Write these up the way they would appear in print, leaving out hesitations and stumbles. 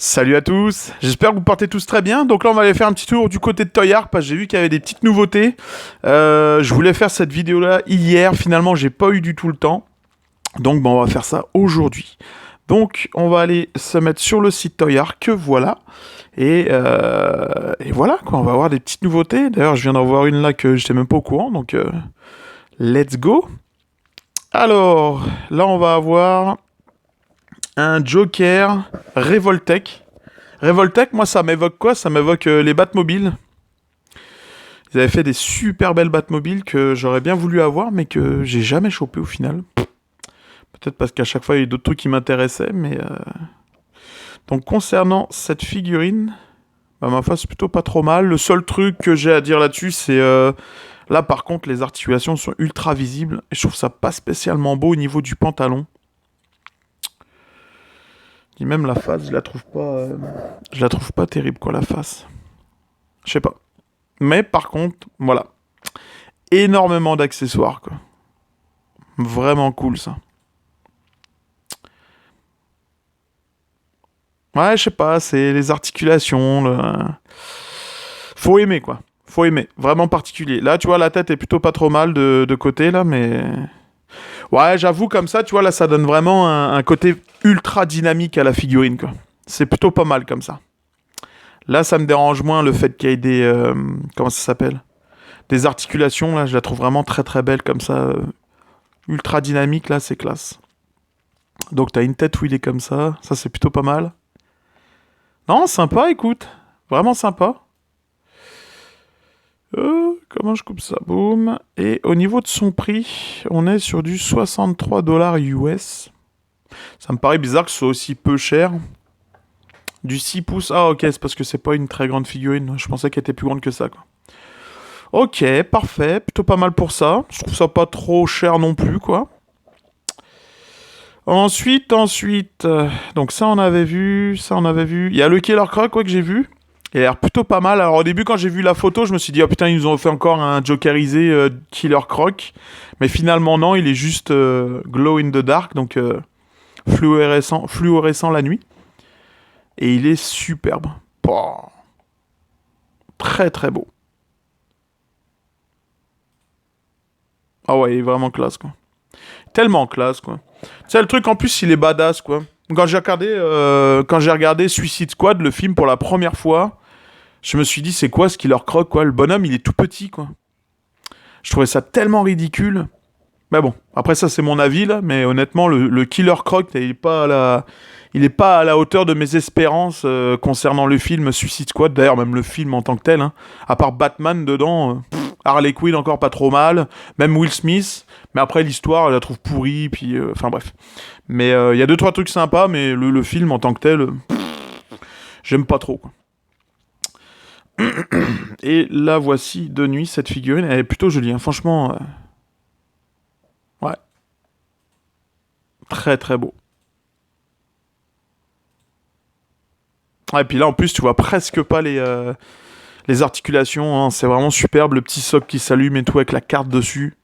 Salut à tous, j'espère que vous portez tous très bien. Donc là on va aller faire un petit tour du côté de Toy Ark parce que j'ai vu qu'il y avait des petites nouveautés. Je voulais faire cette vidéo là hier, finalement j'ai pas eu du tout le temps. Donc bon, on va faire ça aujourd'hui. Donc on va aller se mettre sur le site Toy Ark, voilà. Et voilà quoi, on va avoir des petites nouveautés. D'ailleurs je viens d'en voir une là que j'étais même pas au courant, donc let's go. Alors là on va avoir un Joker Revoltech. Revoltech, moi, ça m'évoque quoi? Ça m'évoque les Batmobiles. Ils avaient fait des super belles Batmobiles que j'aurais bien voulu avoir, mais que j'ai jamais chopé au final. Peut-être parce qu'à chaque fois, il y a eu d'autres trucs qui m'intéressaient, mais... Donc, concernant cette figurine, bah, ma foi, c'est plutôt pas trop mal. Le seul truc que j'ai à dire là-dessus, c'est... Là, par contre, les articulations sont ultra visibles, et je trouve ça pas spécialement beau au niveau du pantalon. Et même la face, je la trouve pas terrible, quoi, la face. Je sais pas. Mais par contre, voilà. Énormément d'accessoires, quoi. Vraiment cool, ça. Ouais, je sais pas, c'est les articulations, Faut aimer, quoi. Faut aimer. Vraiment particulier. Là, tu vois, la tête est plutôt pas trop mal de côté, là, mais... Ouais, j'avoue, comme ça, tu vois, là, ça donne vraiment un côté ultra dynamique à la figurine, quoi. C'est plutôt pas mal, comme ça. Là, ça me dérange moins le fait qu'il y ait des... comment ça s'appelle? Des articulations, là, je la trouve vraiment très très belle, comme ça. Ultra dynamique, là, c'est classe. Donc, t'as une tête où il est comme ça, c'est plutôt pas mal. Non, sympa, écoute. Vraiment sympa. Comment je coupe ça? Boum. Et au niveau de son prix, on est sur du 63 dollars US. Ça me paraît bizarre que ce soit aussi peu cher. Du 6 pouces. Ah, ok, c'est parce que c'est pas une très grande figurine. Je pensais qu'elle était plus grande que ça, quoi. Ok, parfait. Plutôt pas mal pour ça. Je trouve ça pas trop cher non plus, quoi. Ensuite, donc ça on avait vu, Il y a le Killer Croc, quoi, que j'ai vu. Il a l'air plutôt pas mal. Alors au début, quand j'ai vu la photo, je me suis dit, oh putain, ils nous ont fait encore un Jokerisé Killer Croc. Mais finalement, non, il est juste glow in the dark, donc fluorescent la nuit. Et il est superbe. Pouah. Très très beau. Ah ouais, il est vraiment classe, quoi. Tellement classe, quoi. Tu sais, le truc, en plus, il est badass, quoi. Quand j'ai regardé Suicide Squad, le film, pour la première fois, je me suis dit, c'est quoi ce Killer Croc, quoi? Le bonhomme, il est tout petit, quoi. Je trouvais ça tellement ridicule. Mais bon, après ça, c'est mon avis, là. Mais honnêtement, le Killer Croc, il est pas à la hauteur de mes espérances concernant le film Suicide Squad. D'ailleurs, même le film en tant que tel, hein. À part Batman dedans... Harley Quinn encore pas trop mal, même Will Smith, mais après l'histoire je la trouve pourrie, puis enfin bref. Mais il y a deux trois trucs sympas, mais le film en tant que tel, j'aime pas trop, quoi. Et là voici de nuit cette figurine, elle est plutôt jolie, hein. Franchement, ouais, très très beau. Ouais, et puis là en plus tu vois presque pas les articulations, hein. C'est vraiment superbe, le petit socle qui s'allume et tout avec la carte dessus.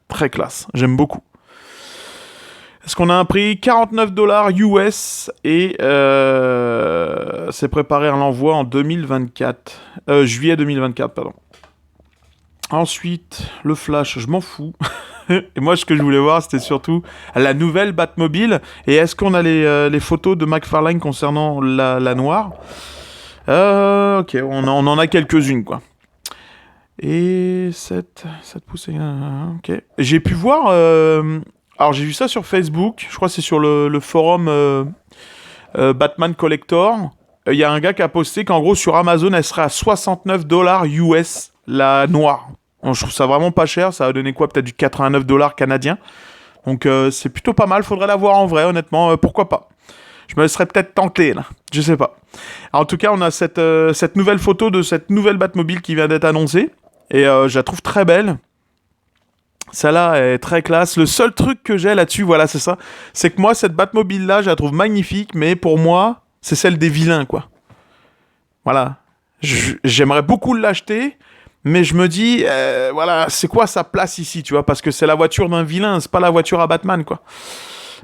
Très classe, j'aime beaucoup. Est-ce qu'on a un prix 49 dollars US et c'est préparé à l'envoi en 2024. Juillet 2024, pardon. Ensuite, le Flash, je m'en fous. Et moi, ce que je voulais voir, c'était surtout la nouvelle Batmobile. Et est-ce qu'on a les photos de McFarlane concernant la noire? Ok, on en a quelques-unes, quoi. Et 7 pouces, ok. J'ai pu voir... alors j'ai vu ça sur Facebook, je crois que c'est sur le forum Batman Collector. Il y a un gars qui a posté qu'en gros sur Amazon, elle serait à 69 dollars US, la noire. Bon, je trouve ça vraiment pas cher, ça va donner quoi? Peut-être du 89 dollars canadiens. Donc c'est plutôt pas mal, faudrait la voir en vrai, honnêtement, pourquoi pas. Je me laisserais peut-être tenter, là. Je sais pas. Alors, en tout cas, on a cette nouvelle photo de cette nouvelle Batmobile qui vient d'être annoncée. Et je la trouve très belle. Celle-là est très classe. Le seul truc que j'ai là-dessus, voilà, c'est ça. C'est que moi, cette Batmobile-là, je la trouve magnifique. Mais pour moi, c'est celle des vilains, quoi. Voilà. J'aimerais beaucoup l'acheter. Mais je me dis, voilà, c'est quoi sa place ici, tu vois? Parce que c'est la voiture d'un vilain, c'est pas la voiture à Batman, quoi.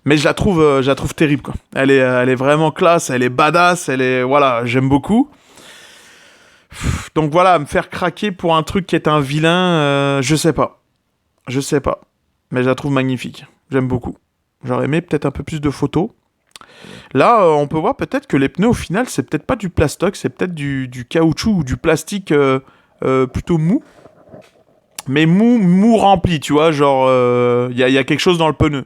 Mais je la trouve terrible, quoi. Elle est vraiment classe, elle est badass, voilà, j'aime beaucoup. Donc voilà, me faire craquer pour un truc qui est un vilain, je sais pas. Je sais pas. Mais je la trouve magnifique. J'aime beaucoup. J'aurais aimé peut-être un peu plus de photos. Là, on peut voir peut-être que les pneus, au final, c'est peut-être pas du plastoc, c'est peut-être du caoutchouc ou du plastique plutôt mou. Mais mou rempli, tu vois, genre, y a quelque chose dans le pneu.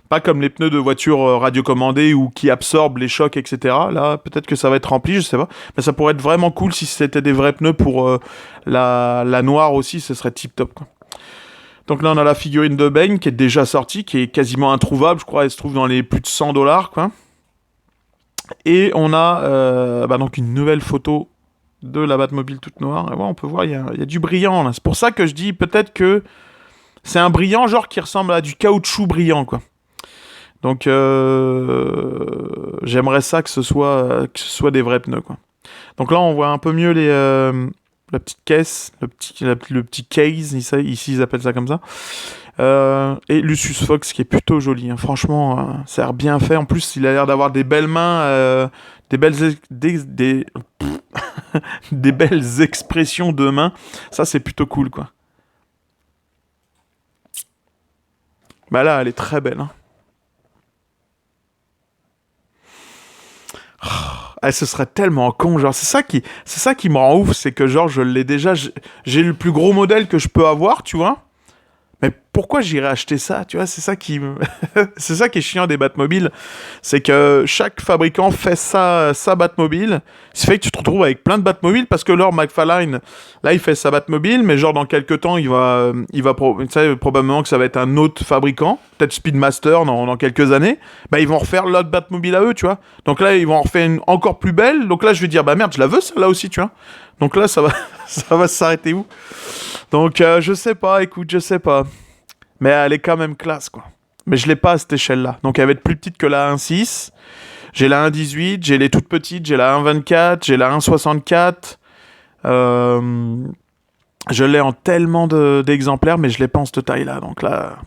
Pas comme les pneus de voiture radiocommandées ou qui absorbent les chocs, etc. Là, peut-être que ça va être rempli, je sais pas. Mais ça pourrait être vraiment cool si c'était des vrais pneus pour la noire aussi, ce serait tip top, quoi. Donc là, on a la figurine de Bane qui est déjà sortie, qui est quasiment introuvable, je crois. Elle se trouve dans les plus de 100 dollars, quoi. Et on a donc une nouvelle photo de la Batmobile toute noire. Et ouais, on peut voir, il y a du brillant, là. C'est pour ça que je dis peut-être que c'est un brillant genre qui ressemble à du caoutchouc brillant, quoi. Donc j'aimerais ça que ce soit des vrais pneus, quoi. Donc là, on voit un peu mieux la petite caisse, le petit case, ici ils appellent ça comme ça. Et Lucius Fox qui est plutôt joli, hein. Franchement, ça a l'air bien fait. En plus, il a l'air d'avoir des belles mains, des belles, des belles expressions de mains. Ça, c'est plutôt cool, quoi. Bah là, elle est très belle, hein. Ah, ce serait tellement con, genre c'est ça qui me rend ouf, c'est que genre je l'ai déjà, j'ai le plus gros modèle que je peux avoir, tu vois. Mais pourquoi j'irais acheter ça, tu vois, c'est ça qui c'est ça qui est chiant des Batmobiles, c'est que chaque fabricant fait sa Batmobile, ce qui fait que tu te retrouves avec plein de Batmobiles parce que Lord McFarlane, là il fait sa Batmobile, mais genre dans quelques temps tu sais, probablement que ça va être un autre fabricant, peut-être Speedmaster dans quelques années, bah ils vont refaire l'autre Batmobile à eux, tu vois. Donc là ils vont en refaire une encore plus belle, donc là je vais dire bah merde je la veux celle-là aussi, tu vois. Donc là ça va ça va s'arrêter où? Donc je sais pas, écoute, je sais pas. Mais elle est quand même classe, quoi. Mais je l'ai pas à cette échelle-là. Donc elle va être plus petite que la 1.6. J'ai la 1.18, j'ai les toutes petites, j'ai la 1.24, j'ai la 1.64. Je l'ai en tellement d'exemplaires, mais je l'ai pas en cette taille-là. Donc là,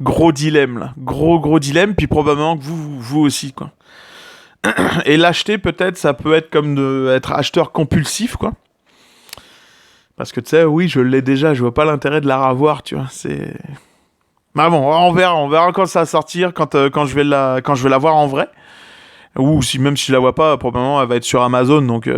gros dilemme, là. Gros dilemme. Puis probablement que vous aussi, quoi. Et l'acheter, peut-être, ça peut être comme être acheteur compulsif, quoi. Parce que tu sais, oui, je l'ai déjà, je vois pas l'intérêt de la revoir, tu vois. C'est. Mais bon, on verra quand ça va sortir, quand je vais la voir en vrai. Ou si même si je la vois pas, probablement elle va être sur Amazon, donc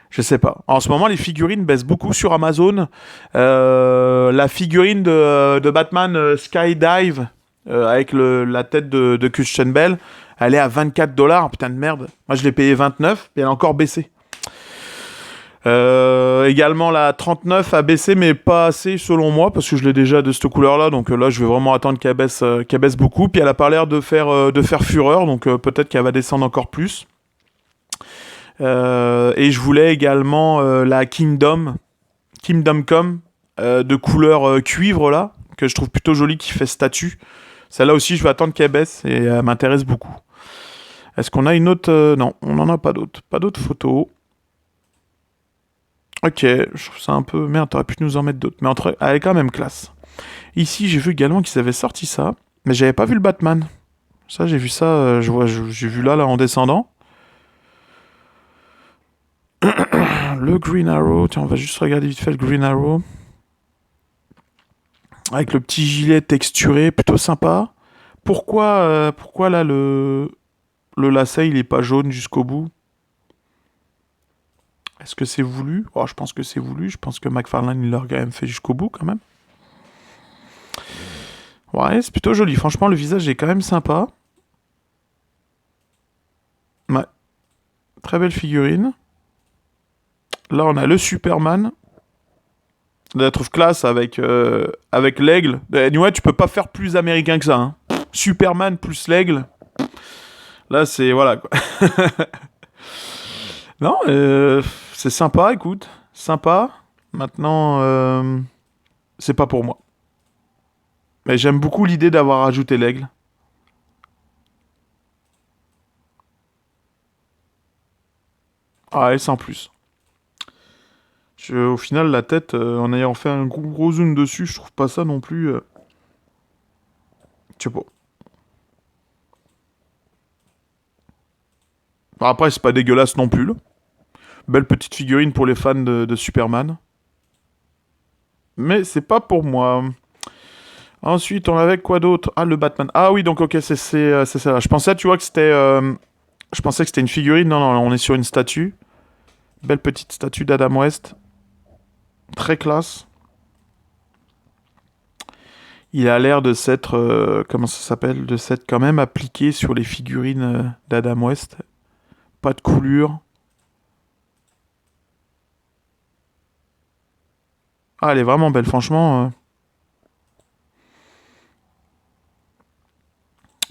je sais pas. En ce moment, les figurines baissent beaucoup sur Amazon. La figurine de Batman Skydive avec la tête de Christian Bale, elle est à 24 dollars. Putain de merde. Moi, je l'ai payé 29 et elle a encore baissé. Également la 39 a baissé mais pas assez selon moi parce que je l'ai déjà de cette couleur là, donc là je vais vraiment attendre qu'elle baisse beaucoup, puis elle a pas l'air de faire fureur, donc peut-être qu'elle va descendre encore plus. Et je voulais également la Kingdom Come de couleur cuivre là, que je trouve plutôt jolie, qui fait statue. Celle-là aussi je vais attendre qu'elle baisse et elle m'intéresse beaucoup. Est-ce qu'on a une autre non, on n'en a pas d'autres. Pas d'autres photos. Ok, je trouve ça un peu. Merde, t'aurais pu nous en mettre d'autres. Mais elle est quand même classe. Ici, j'ai vu également qu'ils avaient sorti ça. Mais j'avais pas vu le Batman. Ça, j'ai vu ça. J'ai vu là, en descendant. Le Green Arrow. Tiens, on va juste regarder vite fait le Green Arrow. Avec le petit gilet texturé, plutôt sympa. Pourquoi là, le lacet, il est pas jaune jusqu'au bout? Est-ce que c'est voulu? Oh, je pense que c'est voulu. Je pense que McFarlane, il l'a quand même fait jusqu'au bout, quand même. Ouais, c'est plutôt joli. Franchement, le visage est quand même sympa. Ouais. Très belle figurine. Là, on a le Superman. Je la trouve classe avec l'aigle. Anyway, tu peux pas faire plus américain que ça, hein. Superman plus l'aigle. Là, c'est... Voilà, quoi. Non, c'est sympa, écoute. Sympa. Maintenant, c'est pas pour moi. Mais j'aime beaucoup l'idée d'avoir ajouté l'aigle. Ah, et sans plus. Au final, la tête, en ayant fait un gros zoom dessus, je trouve pas ça non plus. Je sais pas. Bon, après, c'est pas dégueulasse non plus, là. Belle petite figurine pour les fans de Superman. Mais c'est pas pour moi. Ensuite, on avait quoi d'autre? Ah, le Batman. Ah oui, donc ok, c'est ça. Je pensais, tu vois, que c'était... je pensais que c'était une figurine. Non, non, on est sur une statue. Belle petite statue d'Adam West. Très classe. Il a l'air de s'être... comment ça s'appelle? De s'être quand même appliqué sur les figurines d'Adam West. Pas de coulure. Ah, elle est vraiment belle, franchement.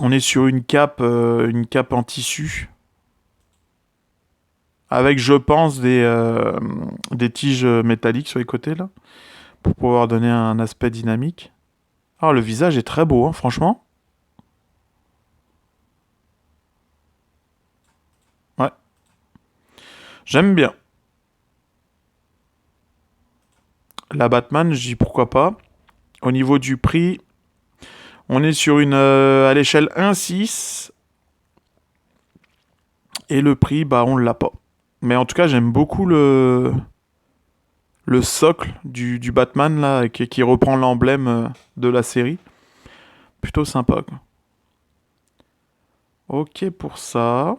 On est sur une cape en tissu. Avec, je pense, des tiges métalliques sur les côtés, là. Pour pouvoir donner un aspect dynamique. Ah, le visage est très beau, hein, franchement. Ouais, j'aime bien. La Batman, je dis pourquoi pas. Au niveau du prix, on est sur une à l'échelle 1,6. Et le prix, bah, on l'a pas. Mais en tout cas, j'aime beaucoup le socle du Batman, là, qui reprend l'emblème de la série. Plutôt sympa, quoi. Ok pour ça.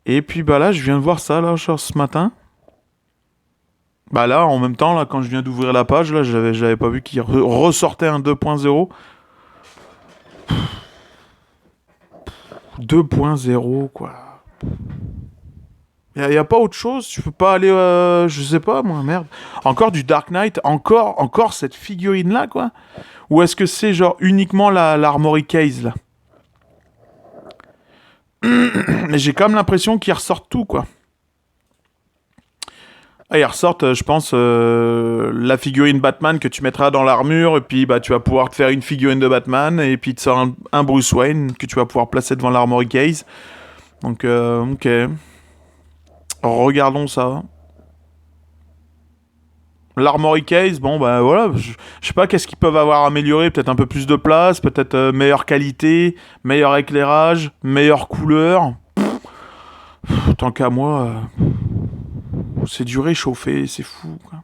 Et puis, bah là, je viens de voir ça, là, genre, ce matin. Bah là, en même temps, là, quand je viens d'ouvrir la page, là, j'avais pas vu qu'il ressortait un 2.0. 2.0, quoi. Y a pas autre chose? Tu peux pas aller, je sais pas, moi, merde. Encore du Dark Knight, encore cette figurine-là, quoi. Ou est-ce que c'est genre uniquement l'Armory Case, là? Mais j'ai quand même l'impression qu'ils ressortent tout, quoi. Ah, ils ressortent, je pense, la figurine Batman que tu mettras dans l'armure, et puis bah, tu vas pouvoir te faire une figurine de Batman, et puis tu sors un Bruce Wayne que tu vas pouvoir placer devant l'Armory Case. Donc, ok. Regardons ça. L'Armory Case, bon bah voilà, je sais pas qu'est-ce qu'ils peuvent avoir amélioré, peut-être un peu plus de place, peut-être meilleure qualité, meilleur éclairage, meilleure couleur. Tant qu'à moi, c'est du réchauffé, c'est fou, quoi.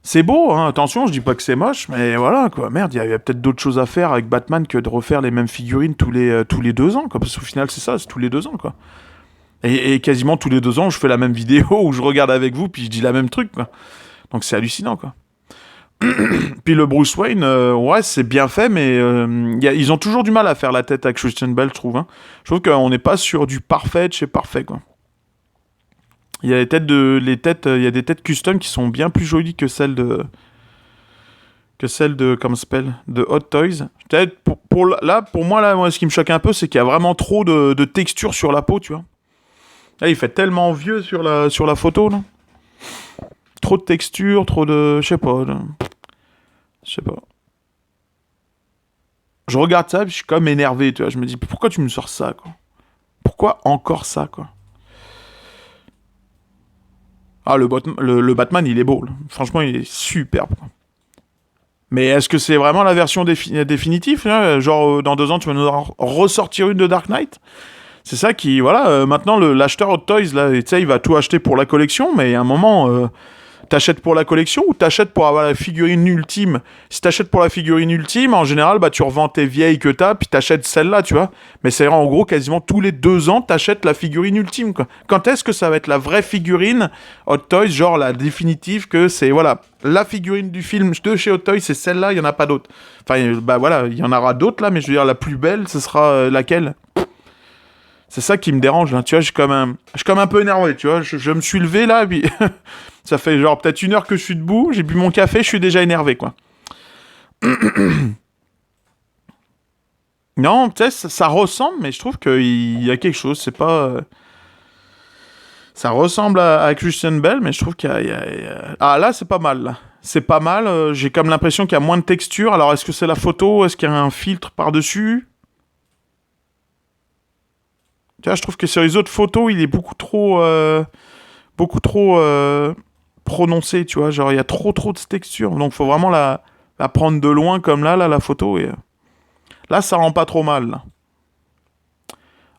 C'est beau, hein, attention, je dis pas que c'est moche, mais voilà, quoi. Merde, il y a peut-être d'autres choses à faire avec Batman que de refaire les mêmes figurines tous les 2 ans, quoi. Parce qu'au final, c'est ça, c'est tous les 2 ans, quoi. Et quasiment tous les 2 ans, je fais la même vidéo où je regarde avec vous, puis je dis la même truc, quoi. Donc c'est hallucinant, quoi. Puis le Bruce Wayne, ouais, c'est bien fait, mais ils ont toujours du mal à faire la tête à Christian Bale, je trouve. Hein. Je trouve qu'on n'est pas sur du parfait de chez parfait, quoi. Il y a il y a des têtes custom qui sont bien plus jolies que celles de, comment ça s'appelle, de Hot Toys. Peut-être pour moi, là, moi, ce qui me choque un peu, c'est qu'il y a vraiment trop de texture sur la peau, tu vois. Là, il fait tellement vieux sur la photo, là. Trop de texture, trop de, je sais pas, là. Je sais pas. Je regarde ça, puis je suis comme énervé, tu vois. Je me dis, pourquoi tu me sors ça, quoi? Pourquoi encore ça, quoi? Ah, le Batman, il est beau, là. Franchement, il est superbe, quoi. Mais est-ce que c'est vraiment la version définitive, hein? Genre, dans 2 ans, tu vas nous ressortir une de Dark Knight? C'est ça qui, voilà, maintenant, l'acheteur Hot Toys, là, tu sais, il va tout acheter pour la collection, mais à un moment, t'achètes pour la collection ou t'achètes pour avoir la figurine ultime? Si t'achètes pour la figurine ultime, en général, bah, tu revends tes vieilles que t'as, puis t'achètes celle-là, tu vois. Mais c'est en gros, quasiment tous les 2 ans, t'achètes la figurine ultime, quoi. Quand est-ce que ça va être la vraie figurine Hot Toys, genre la définitive, que c'est, voilà, la figurine du film de chez Hot Toys, c'est celle-là, il y en a pas d'autre. Enfin, bah voilà, il y en aura d'autres, là, mais je veux dire, la plus belle, ce sera laquelle? C'est ça qui me dérange, là. Tu vois, je suis comme un peu énervé, tu vois. Je me suis levé, là, puis ça fait genre peut-être 1 heure que je suis debout, j'ai bu mon café, je suis déjà énervé, quoi. Non, tu sais, ça ressemble, mais je trouve qu'il y a quelque chose, c'est pas... ça ressemble à Christian Bale, mais je trouve Ah, là, c'est pas mal, là. C'est pas mal, j'ai comme l'impression qu'il y a moins de texture. Alors, est-ce que c'est la photo? Est-ce qu'il y a un filtre par-dessus? Tu vois, je trouve que sur les autres photos, il est beaucoup trop prononcé, tu vois. Genre, il y a trop de texture. Donc, faut vraiment la prendre de loin, comme là, la photo. Et là, ça rend pas trop mal, là.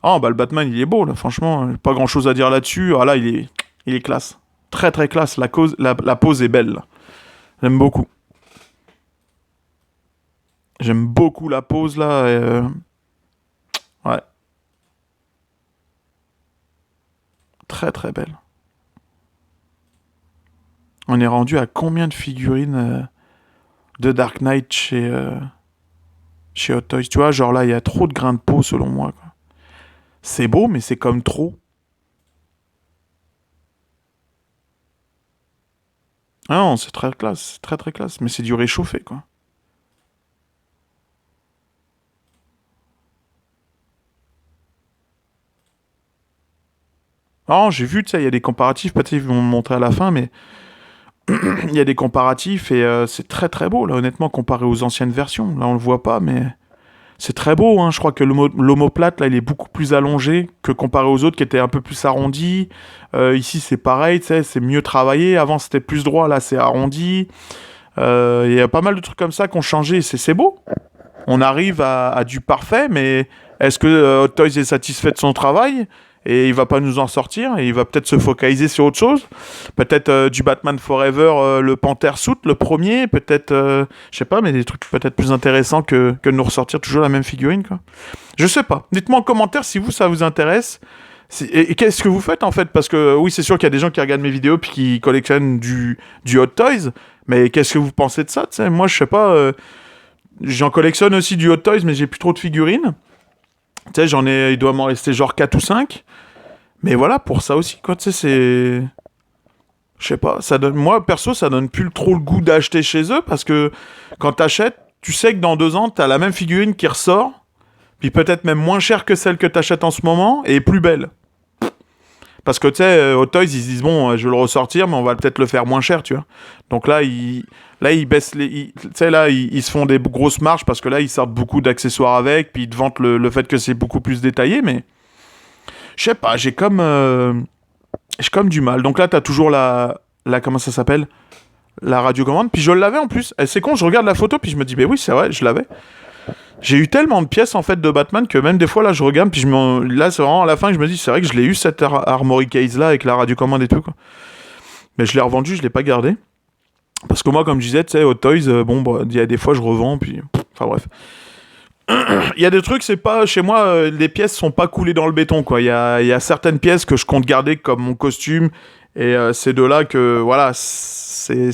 Ah, bah le Batman, il est beau, là, franchement. Pas grand-chose à dire là-dessus. Ah là, il est classe. Très, très classe. La pose est belle, là. J'aime beaucoup. J'aime beaucoup la pose, là. Ouais, très, très belle. On est rendu à combien de figurines de Dark Knight chez Hot Toys? Tu vois, genre là, il y a trop de grains de peau, selon moi, quoi. C'est beau, mais c'est comme trop. Ah non, c'est très classe. C'est très, très classe. Mais c'est du réchauffé, quoi. Ah, j'ai vu, tu sais, il y a des comparatifs. Peut-être qu'ils vont me montrer à la fin, mais il y a des comparatifs et c'est très très beau là honnêtement comparé aux anciennes versions. Là on le voit pas mais c'est très beau hein. Je crois que l'omoplate là il est beaucoup plus allongé que comparé aux autres qui étaient un peu plus arrondis. Ici c'est pareil, tu sais, c'est mieux travaillé. Avant c'était plus droit, là c'est arrondi. Il y a pas mal de trucs comme ça qui ont changé. C'est beau. On arrive à du parfait, mais est-ce que Hot Toys est satisfait de son travail et il va pas nous en sortir et il va peut-être se focaliser sur autre chose? Peut-être du Batman Forever, le Panther Suit, le premier, peut-être, je sais pas, mais des trucs peut-être plus intéressants que de nous ressortir toujours la même figurine, quoi. Je sais pas. Dites-moi en commentaire si ça vous intéresse. Et qu'est-ce que vous faites en fait? Parce que oui, c'est sûr qu'il y a des gens qui regardent mes vidéos puis qui collectionnent du Hot Toys, mais qu'est-ce que vous pensez de ça, tu sais? Moi, je sais pas. J'en collectionne aussi du Hot Toys, mais j'ai plus trop de figurines. Tu sais, il doit m'en rester genre 4 ou 5. Mais voilà, pour ça aussi, quoi, tu sais, c'est... Je sais pas, moi, perso, ça donne plus trop le goût d'acheter chez eux, parce que quand t'achètes, tu sais que dans 2 ans, t'as la même figurine qui ressort, puis peut-être même moins chère que celle que t'achètes en ce moment, et plus belle. Parce que, tu sais, Hot Toys, ils se disent, bon, je vais le ressortir, mais on va peut-être le faire moins cher, tu vois. Donc là, ils baissent tu sais, là, ils se font des grosses marges, parce que là, ils sortent beaucoup d'accessoires avec, puis ils te vantent le fait que c'est beaucoup plus détaillé, mais... Je sais pas, j'ai comme du mal. Donc là, t'as toujours comment ça s'appelle? La radiocommande. Puis je l'avais en plus. Et c'est con, je regarde la photo, puis je me dis, mais oui, c'est vrai, je l'avais. J'ai eu tellement de pièces en fait de Batman que même des fois là, je regarde, puis là, c'est vraiment à la fin que je me dis, c'est vrai que je l'ai eu cette Armory Case là avec la radiocommande et tout, quoi. Mais je l'ai revendu, je l'ai pas gardé. Parce que moi, comme je disais, tu sais, Hot Toys, bon, bah, il y a des fois, je revends, puis. Enfin bref. Il y a des trucs, c'est pas chez moi, les pièces sont pas coulées dans le béton, quoi. Il y a certaines pièces que je compte garder comme mon costume, et c'est de là que voilà, c'est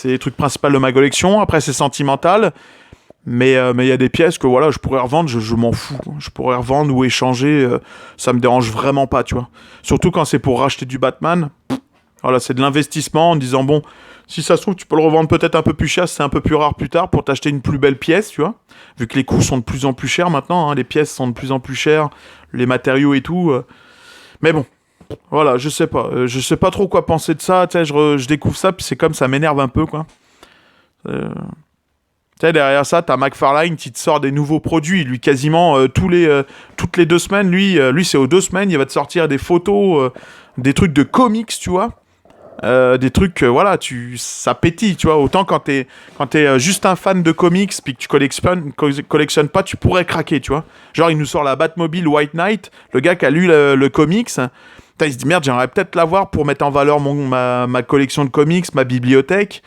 les trucs principaux de ma collection. Après, c'est sentimental, mais il y a des pièces que voilà, je pourrais revendre, je m'en fous, quoi. Je pourrais revendre ou échanger, ça me dérange vraiment pas, tu vois. Surtout quand c'est pour racheter du Batman. Voilà, c'est de l'investissement en disant bon, si ça se trouve, tu peux le revendre peut-être un peu plus cher, c'est un peu plus rare plus tard pour t'acheter une plus belle pièce, tu vois. Vu que les coûts sont de plus en plus chers maintenant, hein, les pièces sont de plus en plus chères, les matériaux et tout. Mais bon, voilà, je sais pas trop quoi penser de ça. Tu sais, je découvre ça, puis c'est comme ça m'énerve un peu, quoi. Euh, Tu sais, derrière ça, t'as McFarlane qui te sort des nouveaux produits. Lui, quasiment toutes les 2 semaines, lui c'est aux 2 semaines, il va te sortir des photos, des trucs de comics, tu vois. Des trucs que voilà, ça pétille, tu vois. Autant quand t'es juste un fan de comics puis que tu collectionnes pas, tu pourrais craquer, tu vois. Genre il nous sort la Batmobile White Knight, le gars qui a lu le comics, il se dit merde, j'aimerais peut-être l'avoir pour mettre en valeur ma collection de comics, ma bibliothèque.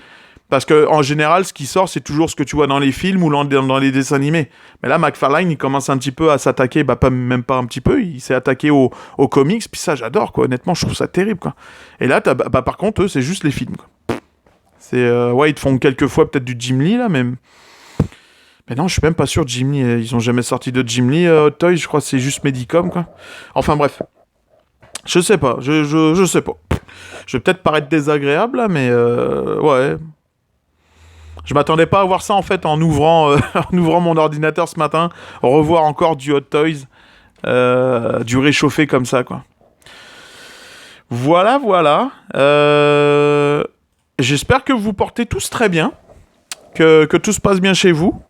Parce que en général, ce qui sort, c'est toujours ce que tu vois dans les films ou dans les dessins animés. Mais là, McFarlane, il commence un petit peu à s'attaquer, même pas un petit peu, il s'est attaqué aux comics, puis ça, j'adore, quoi. Honnêtement, je trouve ça terrible, quoi. Et là, par contre, eux, c'est juste les films, quoi. Ouais, ils te font quelques fois peut-être du Jim Lee, là, même. Mais non, je suis même pas sûr de Jim Lee. Ils ont jamais sorti de Jim Lee, Hot Toys, je crois que c'est juste Medicom, quoi. Enfin, bref. Je sais pas, je sais pas. Je vais peut-être paraître désagréable, là, mais ouais. Je m'attendais pas à voir ça en fait en ouvrant, en ouvrant mon ordinateur ce matin, revoir encore du Hot Toys, du réchauffé comme ça, quoi. Voilà, voilà. J'espère que vous portez tous très bien, que tout se passe bien chez vous.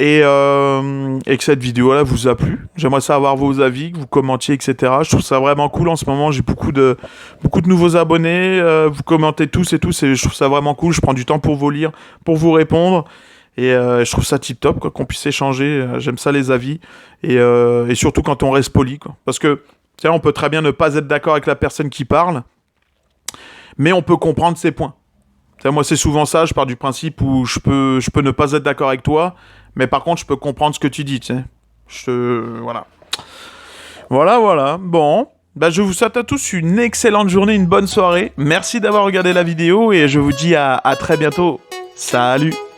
Et que cette vidéo-là vous a plu. J'aimerais savoir vos avis, que vous commentiez, etc. Je trouve ça vraiment cool en ce moment. J'ai beaucoup de nouveaux abonnés. Vous commentez tous et tous, et je trouve ça vraiment cool. Je prends du temps pour vous lire, pour vous répondre. Et je trouve ça tip top, quoi, qu'on puisse échanger. J'aime ça, les avis. Et surtout quand on reste poli, quoi. Parce que, tu sais, on peut très bien ne pas être d'accord avec la personne qui parle, mais on peut comprendre ses points. Tu sais, moi, c'est souvent ça, je pars du principe où je peux ne pas être d'accord avec toi, mais par contre, je peux comprendre ce que tu dis, tu sais. Voilà. Voilà. Bon. Bah, je vous souhaite à tous une excellente journée, une bonne soirée. Merci d'avoir regardé la vidéo et je vous dis à très bientôt. Salut!